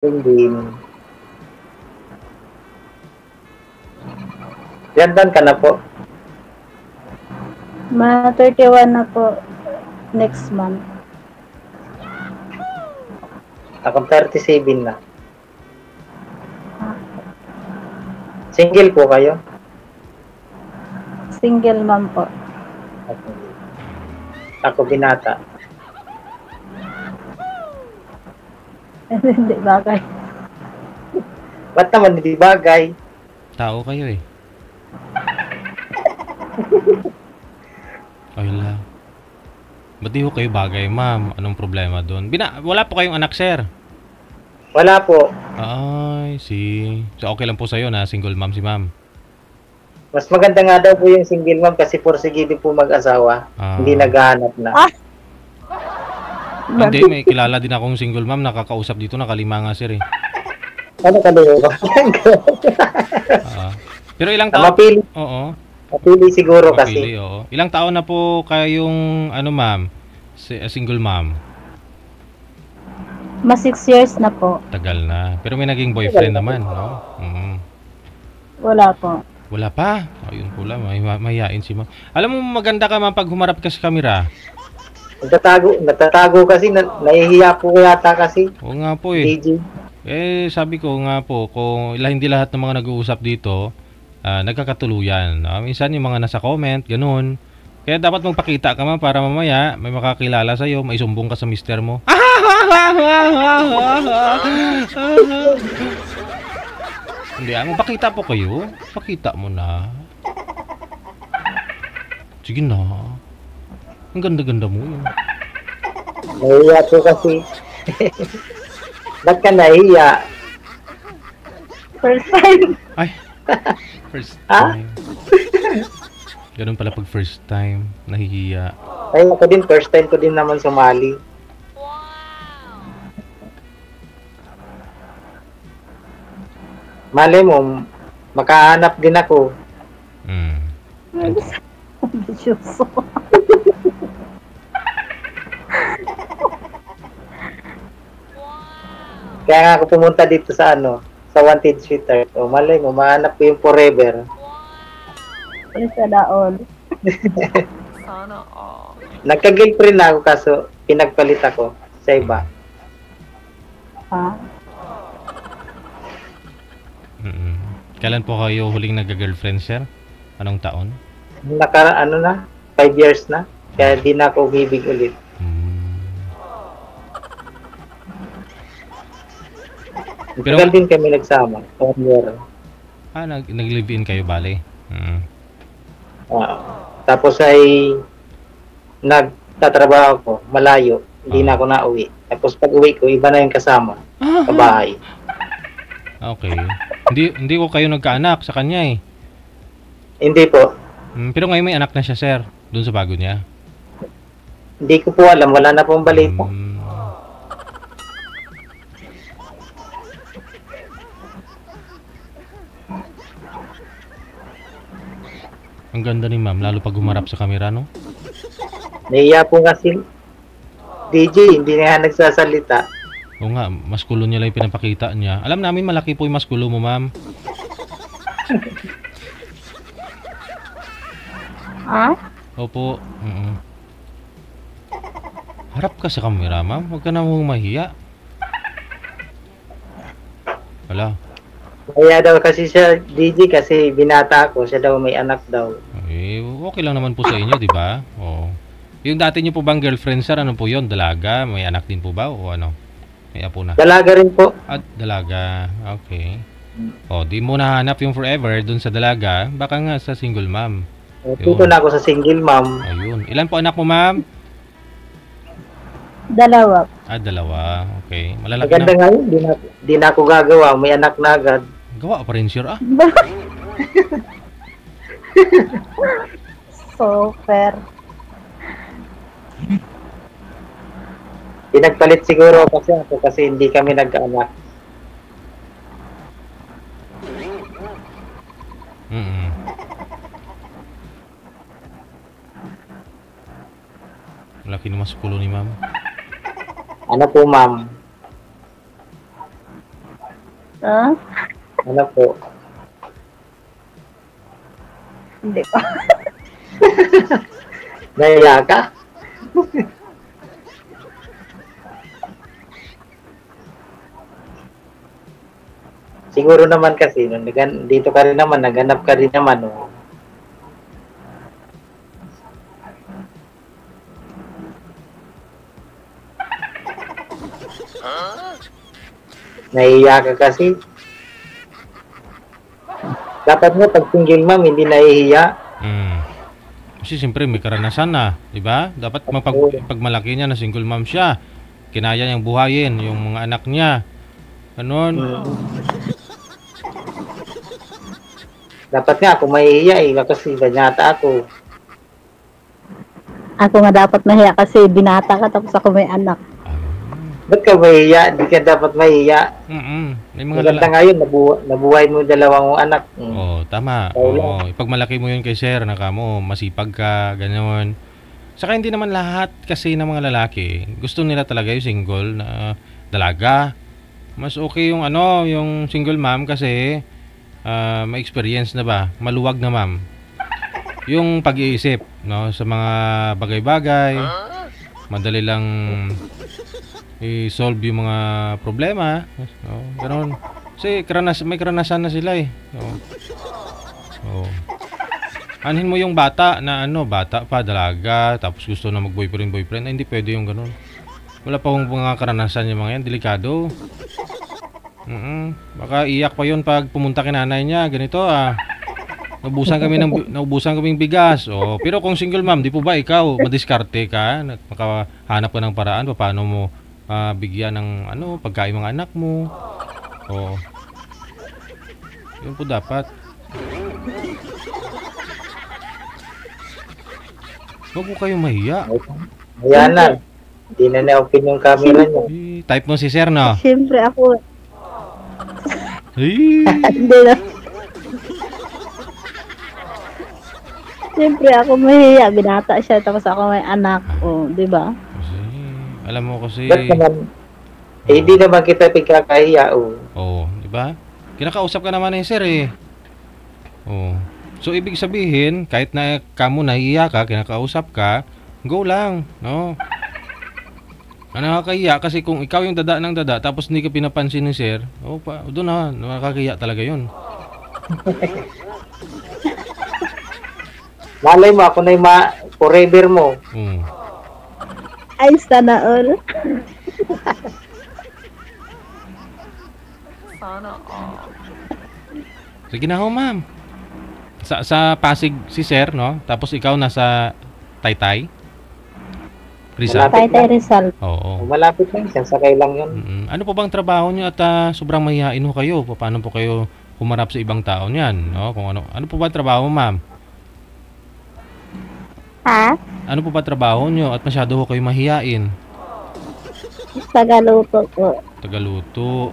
Hindi. Ilan taon ka na po? Ma 31 na po next month. Akong 37 na. Single po kayo? Single mom po. Ako binata. Hindi bagay. Ba't naman hindi bagay? Tao kayo eh. Ayun lang. Ba't di ko kayo bagay, ma'am? Anong problema doon? Wala po kayong anak, sir? Wala po. Ay, So, okay lang po sa'yo na single mom si ma'am? Mas maganda nga daw po yung single mom kasi porsigidi po mag-asawa. Hindi naghahanap na. Hindi, may kilala din akong single mom. Nakakausap dito, nakalima nga, sir eh. Ano kalero? Pero ilang taon? Mapili. Oo. Mapili siguro Mapili, kasi. Oo. Ilang taon na po kayong, ma'am? Single mom? Mas 6 years na po. Tagal na. Pero may naging boyfriend naman, no? Wala po. Wala pa. Ayun po lang. Mahihain si ma'am. Alam mo, maganda ka ma'am pag humarap ka sa kamera. Natatago kasi. Nahihiya po yata kasi. Oo nga po eh. DJ. Sabi ko nga po, kung hindi lahat ng mga nag-uusap dito, nagkakatuluyan. Minsan yung mga nasa comment, ganun. Kaya dapat magpakita ka ma'am para mamaya may makakilala sa'yo, may sumbong ka sa mister mo. Hindi, magpakita po kayo. Pakita mo na. Sige na. Ang ganda-ganda mo yun. Nahihiya po kasi. Ba't ka nahihiya? First time. Ay. First time. Ganun pala pag first time. Nahihiya. Ay, ako din. First time ko din naman sumali. Malay mo, makahanap din ako. Ambisyoso. Kaya nga ako pumunta dito sa sa Wanted Sweetheart. O malay mo, mahanap ko yung forever. Sa daon. Sana all. Nagka-girlfriend na ako kaso pinagpalit ako sa iba. Kailan po kayo huling nag-girlfriend, sir? Anong taon? 5 years na. Kaya di na ako umibig ulit. Tagal din kami nagsama. 1 year. Nag-live-in kayo, bale? Tapos ay nagtatrabaho ko, malayo. Hindi na ako nauwi. Tapos pag uwi ko, iba na yung kasama. Sa bahay. Okay. Hindi ko kayo nagkaanak sa kanya eh. Hindi po. Pero ngayon may anak na siya, sir. Doon sa bago niya. Hindi ko po alam. Wala na pong balita. Ang ganda ni ma'am, lalo pag humarap sa camera, no? Nahiya po kasi DJ, hindi na yan nagsasalita. Oo nga, maskulo niya lang yung pinapakita niya. Alam namin malaki po yung maskulo mo, ma'am. Opo. Harap ka sa camera, ma'am. Huwag ka na mahiya. Wala. Kaya daw kasi siya DJ kasi binata ako. Siya daw may anak daw. Okay lang naman po sa inyo, di ba? Oo. Yung dati niyo po bang girlfriend, sir, ano po yun? Dalaga? May anak din po ba? O ano? May apo na? Dalaga rin po. Dalaga. Okay. Di mo nahanap yung forever dun sa dalaga. Baka nga sa single mom. Dito na ako sa single mom. Ayun. Ilan po anak mo, ma'am? 2. Dalawa. Okay. Malalaki Maganda nga yun. Di na ako gagawa. May anak na agad. Gawa pa rin, sure, Super. Pinagpalit siguro kasi hindi kami nag-anak. Laki naman sa kulo ni ma'am. Ano po, ma'am? Ah, Ano po? hindi ko. Nahiya ka? Siguro naman kasi, nung dito ka rin naman, naghanap ka rin naman, oh. Nahiya ka kasi. Dapat mo, pag single mom, hindi nahihiya. Kasi siyempre may karanasan na, di ba? Dapat pag malaki niya na single mom siya, kinaya niyang buhayin yung mga anak niya. Ganon. Dapat nga, ako mahihiya eh, kasi banyata ako. Ako nga dapat mahiya kasi binata ka tapos ako may anak. Ba't ka mahihiya? Di ka dapat mahihiya. May mga Maganda ngayon, nabuhay mo yung dalawang anak. Oo, tama. Oo, pag malaki mo yun kay sir, mo, masipag ka, ganyan. Saka hindi naman lahat kasi ng mga lalaki, gusto nila talaga yung single na dalaga. Mas okay yung yung single mom kasi may experience na ba, maluwag na ma'am. Yung pag-iisip, no, sa mga bagay-bagay, madali lang i-solve yung mga problema, no, ganoon. Kasi may karanasan na sila eh. No. Anhin mo yung bata na bata pa, dalaga, tapos gusto na mag-boyfriend, hindi pwede yung ganoon. Wala pa akong mga karanasan yung mga yan, delikado. Baka iyak pa yun pag pumunta kay nanay niya, ganito naubusan kaming bigas. Pero kung single mom, di po ba ikaw madiskarte ka, makahanap ka ng paraan paano mo bigyan ng pagkain mga anak mo. Yun po dapat. Huwag po kayong mahiya. Ayan na. Hindi na na-open yung camera niya. Type mo si sir, no? Siyempre ako, Ay. hindi na. Siyempre ako mahiya, binata siya tapos ako may anak. Di ba? Kasi, alam mo kasi. Ba't naman? Hindi naman kita pagkakahiya, di ba? Kinakausap ka naman sir eh. So ibig sabihin, kahit na kamo nahiya ka, kinakausap ka, go lang, no? Nakakahiya kasi kung ikaw yung dada ng dada tapos hindi ka pinapansin ni sir, doon nakakahiya talaga yun. Malay mo, ako na yung forever mo. Ay, sana all. Sana all. Sige na ho, ma'am. Sa Pasig si sir, no? Tapos ikaw nasa Taytay? Rizal? Taytay Rizal. Oo. Malapit lang, sasakay lang yun. Ano po bang trabaho niyo at sobrang mahihain ho kayo? Paano po kayo humarap sa ibang tao niyan? No? Kung ano po ba trabaho, ma'am? Ha? Ano po ba trabaho niyo at masyado ho kayo mahihain? Tagaluto po. Tagaluto.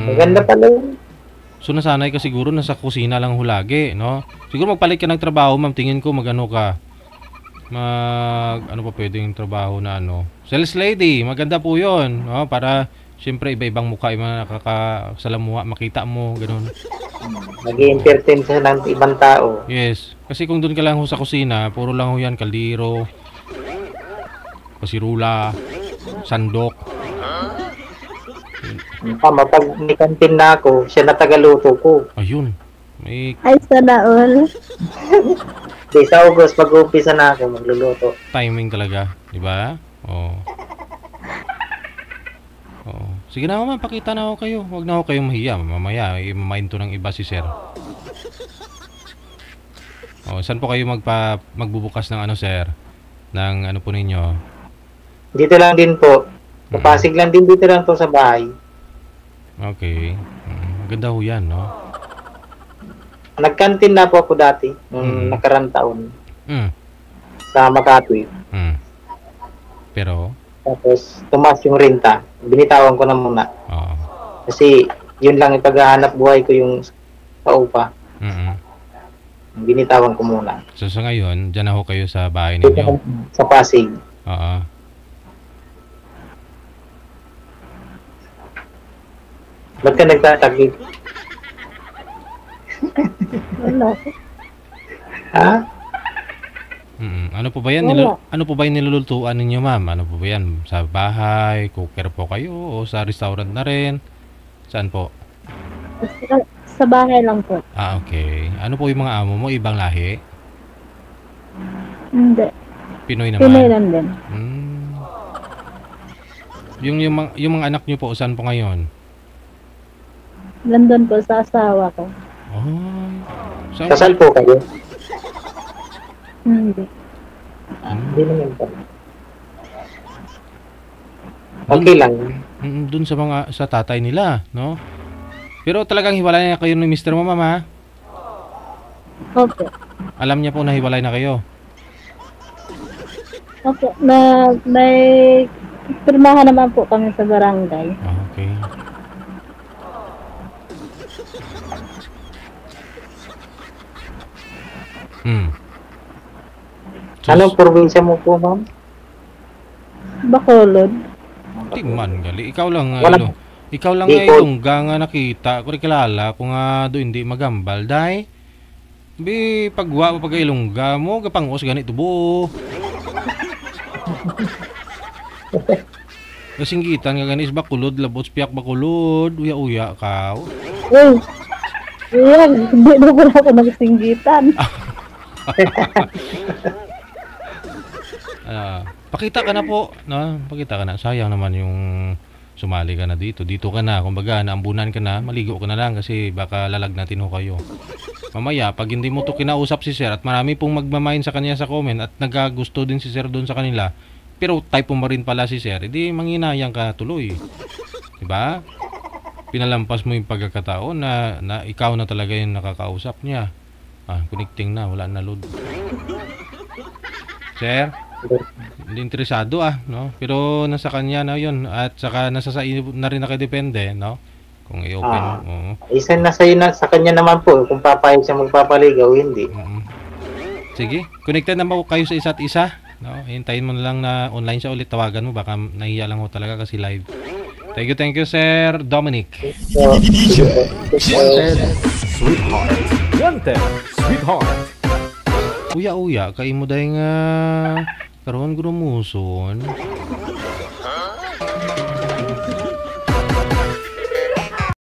Maganda pala yun. So nasanay ka siguro nasa kusina lang ho lagi, no? Siguro magpalit ka ng trabaho, ma'am. Tingin ko ano pa pwedeng trabaho na sales lady, maganda po 'yon, no? Para siyempre iba-ibang mukha yung mga nakakasalamuha, makita mo, ganoon. Nag-i-entertain ka ng ibang tao. Yes. Kasi kung doon ka lang ho sa kusina, puro lang ho yan, kaldero, pasirula, sandok. Tama, pag may kantin na ako, siya na tagaluto ko. Ayun. May Ay, sana all. Di sa August, mag-umpisa na ako magluluto. timing talaga, di ba? Sige na ho, ma'am, pakita na ho kayo. Huwag na ho kayong mahiya. Mamaya, i-mind to ng iba si sir. Saan po kayo magbubukas ng sir? Ng po ninyo? Dito lang din po. Kapasig lang din dito lang to sa bahay. Okay. Maganda ho yan, no? Nagkantin na po ako dati, nung nakarang taon. Sa Makati. Pero? Tapos, tumas yung renta. Binitawan ko na muna. Kasi, yun lang ipaghahanap buhay ko yung sa upa. Binitawan ko muna. So, sa ngayon, dyan na ho kayo sa bahay ninyo? Sa Pasig. Ba't ka nagtatagid? Wala. Ha? Ano po ba yan? Wala. Ano po ba yung nilulutuan ninyo, ma'am? Ano po ba yan? Sa bahay? Cooker po kayo? O sa restaurant na rin? Saan po? Sa bahay lang po. Ah, okay. Ano po yung mga amo mo? Ibang lahi? Hindi. Pinoy naman? Pinoy lang din. Yung mga anak nyo po, saan po ngayon? London po sa asawa ko. Oh. Saan? Kasal po kayo? Hindi. Hindi naman po. Okay lang. Dun sa tatay nila, no? Pero talagang hiwalay na kayo ni Mr. mo, ma'am, ha? Opo. Alam niya po na hiwalay na kayo. Opo. May pirmahan naman po kami sa barangay. Ah, okay. Anong probinsya mo po, ma'am? Bacolod. Di man, gali. Ikaw lang, Wala. ikaw lang Di nga po. ilungga nga nakita. Kung kilala, kung nga do hindi magambal, day. Bi, pagwa pa pag ilungga mo, gapangos ganito buo. Kasinggitan nga ganis Bacolod, labot piyak Bacolod, uya-uya ka. Uy! Ayan, hindi na pala ako nagsinggitan. Pakita ka na po, no? Pakita ka na. Sayang naman yung sumali ka na dito. Dito ka na, kumbaga, naambunan ka na, maligo ka na lang kasi baka lalagnatin ho kayo. Mamaya, pag hindi mo to kinausap si sir at marami pong magmamain sa kanya sa comment at nagagusto din si sir doon sa kanila, pero type mo rin pala si sir, edi manginayang ka tuloy. Diba? Pinalampas mo yung pagkakataon na ikaw na talaga yung nakakausap niya. Connecting na, wala na load. Sir? Hindi interesado no? Pero nasa kanya na yun at saka nasa sa na rin nakadepende, no? Kung i-open mo. Isa na sa'yo na, sa kanya naman po, kung papayag siya magpapaligaw, hindi. Sige, connected na po kayo sa isa't isa, no? Hintayin mo na lang na online siya ulit, tawagan mo, baka nahiya lang ho talaga kasi live. Thank you, Sir Dominic. So, Wanted, sweetheart. Uya, kay mo dahil nga karoon grumuson.